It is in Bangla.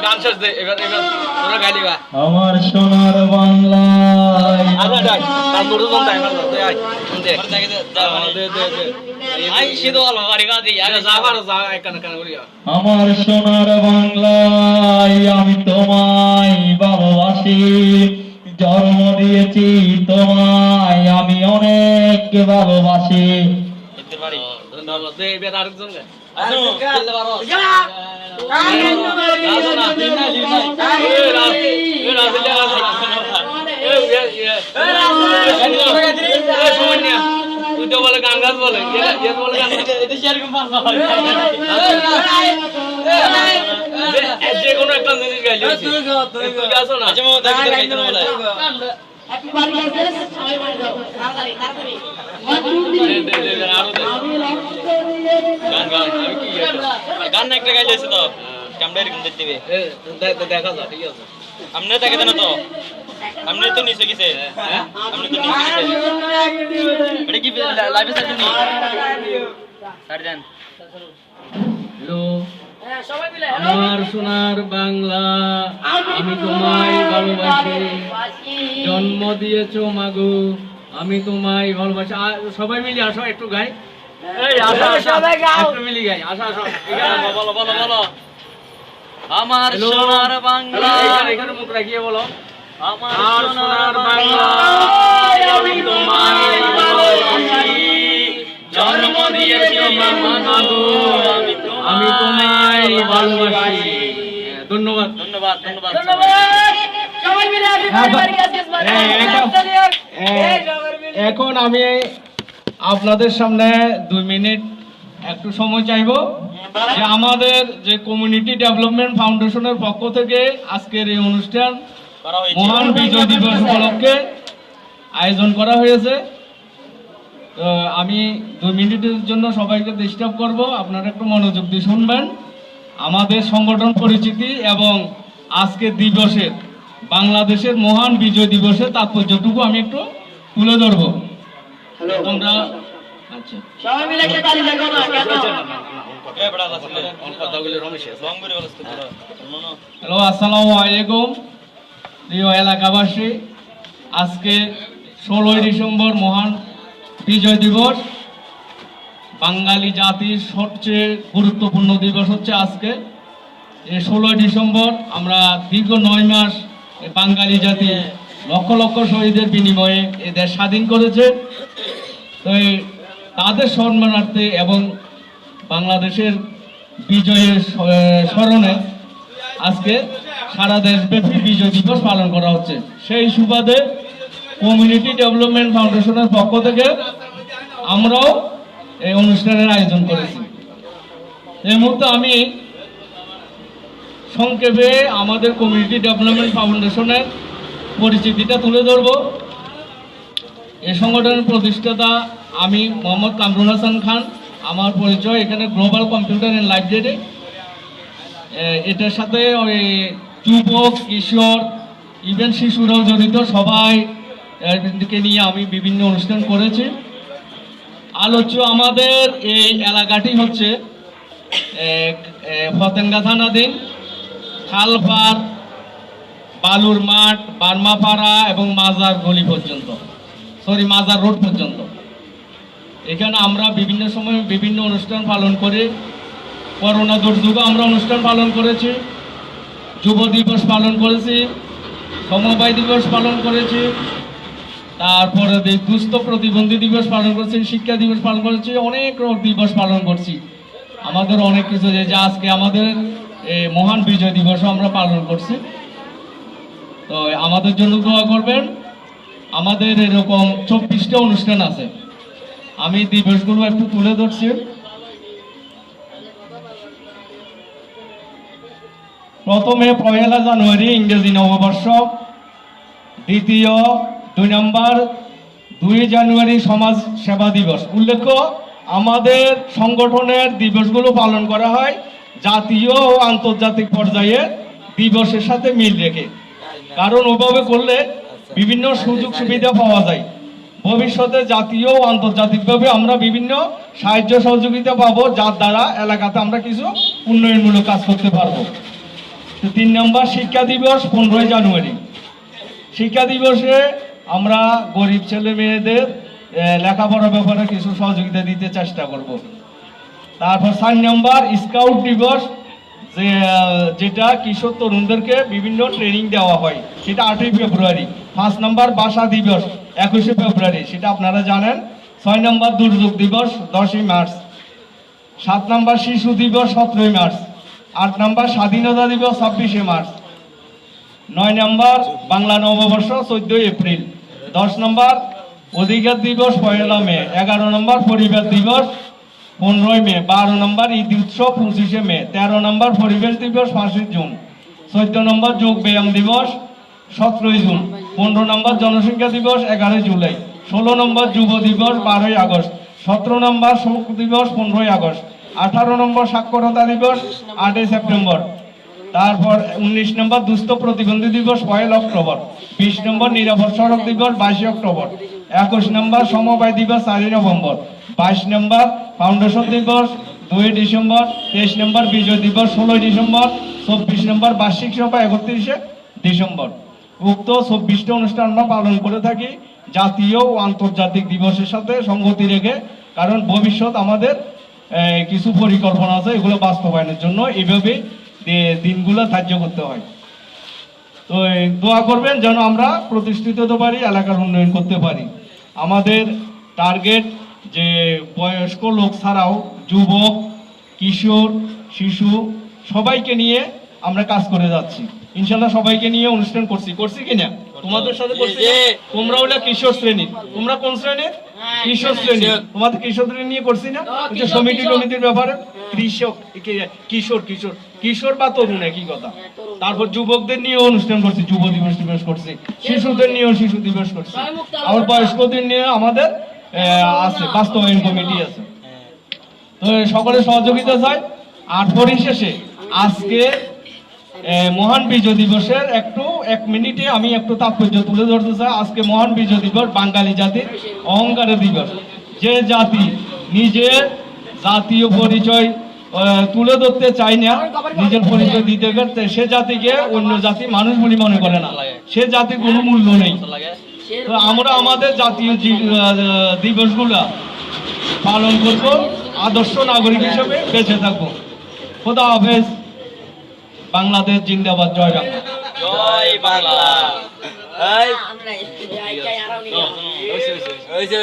গান শেষ দে এবার তোরা গাইলি বা আমার সোনার বাংলায় আচ্ছা যাই তার তোর জন তাই না দে I they they I Sidho আলো বাড়ি গা দি আরে যা পারো যা কান কান করি আমার সোনার বাংলায় আমি তোমায় ভালোবাসি জন্ম দিয়েছি তোমায় আমি অনেক ভালোবাসি ধন্যবাদ দে এবার আরেকজন গায় তুই তো বলে গান গাছ বলে বলে গান যে কোনো একটা জিনিস গাইলি তুই আসো না গান একটা গাইলেছে তো ক্যামেরা এরকম দেখতে দিবে দেখা যা ঠিক আছে আমনে তাকে দেন তো আমনে তো নিচে গেছে আমনে তো নিচে গেছে এটা কি লাইভে সাইড নি স্যার দেন হ্যালো আমার সোনার বাংলা আমি তোমায় ভালোবাসি জন্ম দিয়েছো মাগো আমি তোমায় ভালোবাসি সবাই মিলে আসো একটু গাই এই আসো সবাই গাও একটু মিলে গাই আসো আসো বলো বলো বলো আমার সোনার বাংলা এখানে মুখ রাখিয়ে বলো আমার সোনার বাংলা আমি তোমায় ভালোবাসি জন্ম দিয়েছো মাগো আমি তোমায় ভালোবাসি ধন্যবাদ ধন্যবাদ ধন্যবাদ সবাই মিলে এখন আমি আপনাদের সামনে 2 মিনিট একটু সময় চাইবো যে আমাদের যে কমিউনিটি ডেভেলপমেন্ট ফাউন্ডেশনের পক্ষ থেকে আজকের এই অনুষ্ঠান করা হয়েছে মহান বিজয় দিবস উপলক্ষে আয়োজন করা হয়েছে তো আমি 2 মিনিটের জন্য সবাইকে ডিস্টার্ব করব আপনারা একটু মনোযোগ দিয়ে শুনবেন আমাদের সংগঠন পরিচিতি এবং আজকের দিবসের বাংলাদেশের মহান বিজয় দিবসের তাৎপর্যটুকু আমি একটু তুলে ধরব তোমরা আচ্ছা সবাই মিলে একটা তালি লাগাও না কেন এ বড় আছে কথাগুলো রমেশ লং করে বলতে হ্যালো আসসালামু আলাইকুম প্রিয় এলাকাবাসী আজকে 16 ডিসেম্বর মহান বিজয় দিবস বাঙালি জাতির সবচেয়ে গুরুত্বপূর্ণ দিবস হচ্ছে আজকে এই 16 ডিসেম্বর আমরা দীর্ঘ 9 মাস বাঙালি জাতি লক্ষ লক্ষ শহীদের বিনিময়ে এই দেশ স্বাধীন করেছে তো তাদের সম্মানার্থে এবং বাংলাদেশের বিজয়ের স্মরণে আজকে সারা দেশব্যাপী বিজয় দিবস পালন করা হচ্ছে সেই সুবাদে কমিউনিটি ডেভেলপমেন্ট ফাউন্ডেশনের পক্ষ থেকে আমরাও এই অনুষ্ঠানের আয়োজন করেছি এই মুহূর্তে আমি সংক্ষেপে আমাদের কমিউনিটি ডেভেলপমেন্ট ফাউন্ডেশনের পরিচিতিটা তুলে ধরব এই সংগঠনের প্রতিষ্ঠাতা আমি মোহাম্মদ কামরুল হাসান খান আমার পরিচয় এখানে গ্লোবাল কম্পিউটার অ্যান্ড লাইব্রেরি এটার সাথে ওই যুবক কিশোর ইভেন শিশুরাও জড়িত সবাই কে নিয়ে আমি বিভিন্ন অনুষ্ঠান করেছি আলোচ্য আমাদের এই এলাকাটি হচ্ছে ফতেঙ্গা থানাধীন খালপাড় বালুর মাঠ বার্মাপাড়া এবং মাজার গলি পর্যন্ত মাজার রোড পর্যন্ত এখানে আমরা বিভিন্ন সময় বিভিন্ন অনুষ্ঠান পালন করি করোনা দুর্যোগে আমরা অনুষ্ঠান পালন করেছি যুব দিবস পালন করেছি সমবায় দিবস পালন করেছি তারপরে দুস্থ প্রতিবন্ধী দিবস পালন করেছি শিক্ষা দিবস পালন করেছি অনেক দিবস পালন করছি আমাদের অনেক কিছু যে আজকে আমাদের মহান বিজয় দিবসও আমরা পালন করছি তো আমাদের জন্য দোয়া করবেন আমাদের এরকম 24টা অনুষ্ঠান আছে আমি দিবসগুলো একটু তুলে ধরছি প্রথমে 1 জানুয়ারি ইংরেজি নববর্ষ দ্বিতীয় 2 নম্বর 2 জানুয়ারি সমাজ সেবা দিবস উল্লেখ্য আমাদের সংগঠনের দিবসগুলো পালন করা হয় জাতীয় ও আন্তর্জাতিক পর্যায়ে দিবসের সাথে মিল রেখে কারণ ওভাবে করলে বিভিন্ন সুযোগ সুবিধা পাওয়া যায় ভবিষ্যতে জাতীয় ও আন্তর্জাতিকভাবে আমরা বিভিন্ন সাহায্য সহযোগিতা পাবো যার দ্বারা এলাকাতে আমরা কিছু উন্নয়নমূলক কাজ করতে পারবো তো 3 নম্বর শিক্ষা দিবস 15 জানুয়ারি। শিক্ষা দিবসে আমরা গরিব ছেলে মেয়েদের লেখাপড়ার ব্যাপারে কিছু সহযোগিতা দিতে চেষ্টা করব। তারপর 4 নম্বর স্কাউট দিবস, যেটা কিশোর তরুণদেরকে বিভিন্ন ট্রেনিং দেওয়া হয়, সেটা 8ই ফেব্রুয়ারি। 5 নম্বর ভাষা দিবস 21শে ফেব্রুয়ারি, সেটা আপনারা জানেন। 6 নম্বর দুর্যোগ দিবস 10ই মার্চ। 7 নম্বর শিশু দিবস 17ই মার্চ। 8 নম্বর স্বাধীনতা দিবস 26শে মার্চ। 9 নম্বর বাংলা নববর্ষ 14ই এপ্রিল। 10 নম্বর অধিকার দিবস 1 মে। 11 নম্বর পরিবার দিবস 15 মে। 12 নম্বর ঈদ উৎসব 25শে মে। 13 নম্বর পরিবেশ দিবস 5ই জুন। 14 নম্বর যোগ ব্যায়াম দিবস 17ই জুন। 15 নম্বর জনসংখ্যা দিবস 11 জুলাই। 16 নম্বর যুব দিবস 12ই আগস্ট। 17 নম্বর শোক দিবস 15ই আগস্ট। 18 নম্বর সাক্ষরতা দিবস 8ই সেপ্টেম্বর। তারপর 19 নম্বর দুস্থ প্রতিবন্ধী দিবস 1 অক্টোবর। 20 নম্বর নিরাপদ সড়ক দিবস 22 অক্টোবর। 21 নম্বর সমবায় দিবস 4 নভেম্বর। 22 নম্বর ফাউন্ডেশন দিবস 2 ডিসেম্বর। 23 নম্বর বিজয় দিবস 16 ডিসেম্বর। 24 নম্বর বার্ষিক সভা 31শে ডিসেম্বর। উক্ত 24টা অনুষ্ঠান আমরা পালন করে থাকি জাতীয় ও আন্তর্জাতিক দিবসের সাথে সঙ্গতি রেখে, কারণ ভবিষ্যৎ আমাদের কিছু পরিকল্পনা আছে, এগুলো বাস্তবায়নের জন্য এইভাবে দিনগুলো ধার্য করতে হয়। তো দোয়া করবেন যেন আমরা প্রতিষ্ঠিত হতে পারি, এলাকার উন্নয়ন করতে পারি। আমাদের টার্গেট যে বয়স্ক লোক ছাড়াও যুবক, কিশোর, শিশু সবাইকে নিয়ে আমরা কাজ করে যাচ্ছি। ইনশাল্লাহ সবাইকে নিয়ে অনুষ্ঠান করছি কিনা? তোমাদের সাথে করছি না? তোমরা হলো কিশোর শ্রেণী। তোমরা কোন শ্রেণীর? কিশোর শ্রেণী। তোমাদের কিশোরদের নিয়ে করছি না? সমিতির ব্যাপারে কৃষক কিশোর কিশোর কিশোর বা তরুণ একই কথা। তারপর যুবকদের নিয়ে অনুষ্ঠান করছি, যুব দিবস করছি। শিশুদের নিয়েও শিশু দিবস করছি। আবার বয়স্কদের নিয়ে আমাদের আছে বাস্তবায়ন কমিটি আছে। তো সকলের সহযোগিতা চাই। আর পরিশেষে আজকে মহান বিজয় দিবসের 1 মিনিটে আমি একটু তাৎপর্য তুলে ধরতে চাই। আজকে মহান বিজয় দিবস বাঙালি জাতির অহংকারের দিবস। যে জাতি নিজের জাতীয় পরিচয় তুলে ধরতে চায় না, নিজের পরিচয় দিতে গেলে সে জাতিকে অন্য জাতি মানুষ বলে মনে করে না, সে জাতির কোনো মূল্য নেই। তো আমরা আমাদের জাতীয় দিবসগুলা পালন করব, আদর্শ নাগরিক হিসেবে বেঁচে থাকবো। খোদা হাফেজ। বাংলাদেশ জিন্দাবাদ। জয় বাংলা। জয় বাংলা। আমরা এই আইটাই আরাউনি হইছে